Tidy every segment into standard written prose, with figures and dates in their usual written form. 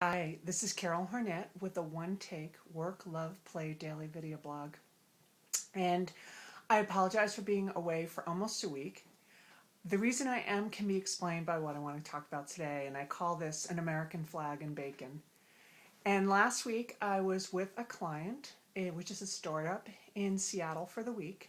Hi, this is Carol Harnett with a one-take Work.Love.Play daily video blog. And I apologize for being away for almost a week. The reason I am can be explained by what I want to talk about today, and I call this an American flag and bacon. And last week I was with a client, which is a startup in Seattle for the week.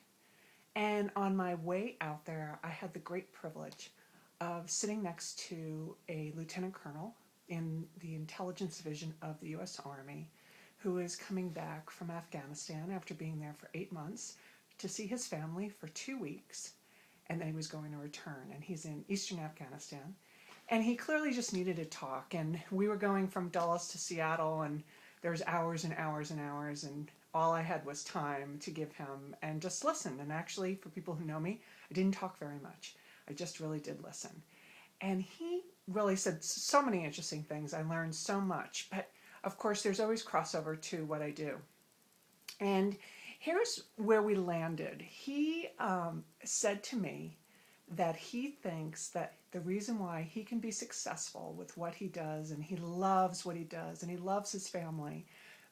And on my way out there, I had the great privilege of sitting next to a lieutenant colonel in the intelligence division of the U.S. Army who is coming back from Afghanistan after being there for 8 months to see his family for 2 weeks, and then he was going to return, and he's in eastern Afghanistan, and he clearly just needed to talk. And we were going from Dulles to Seattle, and there's hours and hours and hours, and all I had was time to give him and just listen. And actually, for people who know me, I didn't talk very much. I just really did listen. And he really said so many interesting things. I learned so much. But of course, there's always crossover to what I do. And here's where we landed. He said to me that he thinks that the reason why he can be successful with what he does, and he loves what he does, and he loves his family,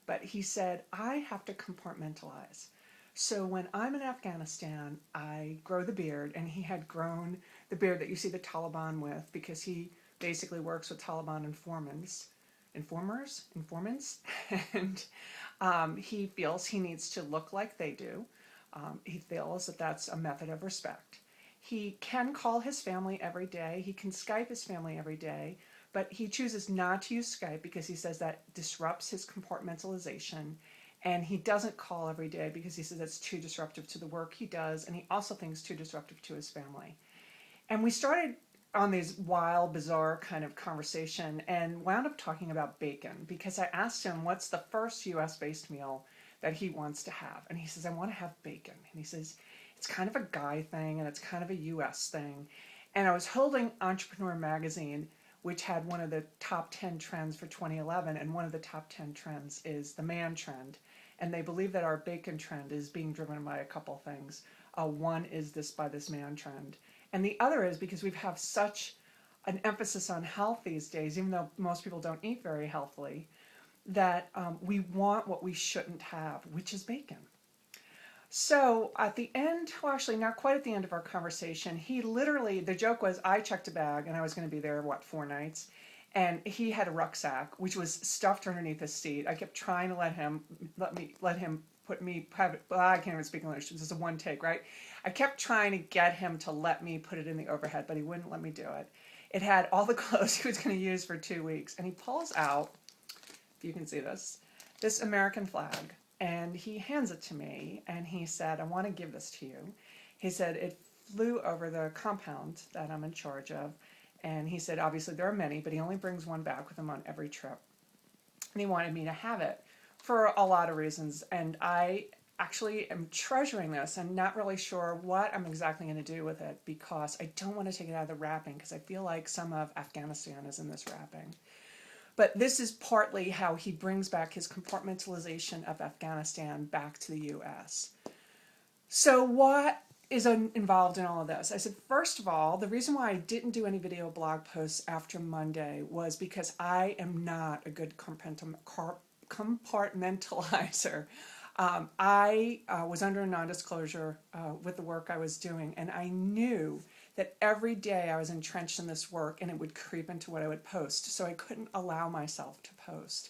but he said, I have to compartmentalize. So when I'm in Afghanistan, I grow the beard, and he had grown the beard that you see the Taliban with, because he basically works with Taliban informants, and he feels he needs to look like they do. He feels that that's a method of respect. He can call his family every day. He can Skype his family every day, but he chooses not to use Skype because he says that disrupts his compartmentalization. And he doesn't call every day because he says it's too disruptive to the work he does, and he also thinks too disruptive to his family. And we started on these wild, bizarre kind of conversation and wound up talking about bacon, because I asked him what's the first US-based meal that he wants to have. And he says, I want to have bacon. And he says, it's kind of a guy thing and it's kind of a US thing. And I was holding Entrepreneur magazine, which had one of the top 10 trends for 2011, and one of the top 10 trends is the man trend. And they believe that our bacon trend is being driven by a couple things. One is this man trend. And the other is because we have such an emphasis on health these days, even though most people don't eat very healthily, that we want what we shouldn't have, which is bacon. So at the end, well, actually not quite at the end of our conversation, he literally, the joke was I checked a bag and I was going to be there, 4 nights, and he had a rucksack which was stuffed underneath his seat. I kept trying to let him have it. Well, I can't even speak English. This is a one take, right? I kept trying to get him to let me put it in the overhead, but he wouldn't let me do it. It had all the clothes he was going to use for 2 weeks, and he pulls out, if you can see this American flag. And he hands it to me, and he said, I want to give this to you. He said, it flew over the compound that I'm in charge of. And he said, obviously there are many, but he only brings one back with him on every trip. And he wanted me to have it for a lot of reasons. And I actually am treasuring this. I'm not really sure what I'm exactly going to do with it, because I don't want to take it out of the wrapping, because I feel like some of Afghanistan is in this wrapping. But this is partly how he brings back his compartmentalization of Afghanistan back to the U.S. So what is involved in all of this? I said, first of all, the reason why I didn't do any video blog posts after Monday was because I am not a good compartmentalizer. I was under a non-disclosure with the work I was doing, and I knew that every day I was entrenched in this work and it would creep into what I would post, so I couldn't allow myself to post.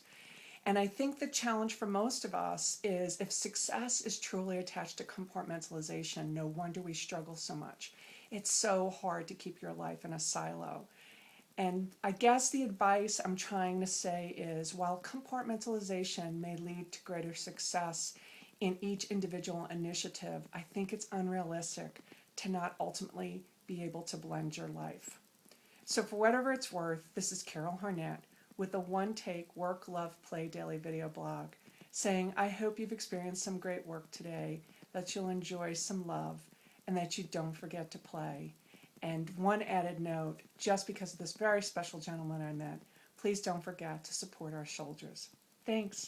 And I think the challenge for most of us is, if success is truly attached to compartmentalization, no wonder we struggle so much. It's so hard to keep your life in a silo. And I guess the advice I'm trying to say is, while compartmentalization may lead to greater success in each individual initiative, I think it's unrealistic to not ultimately be able to blend your life. So for whatever it's worth, this is Carol Harnett with a one-take Work.Love.Play daily video blog, saying I hope you've experienced some great work today, that you'll enjoy some love, and that you don't forget to play. And one added note, just because of this very special gentleman I met, please don't forget to support our soldiers. Thanks.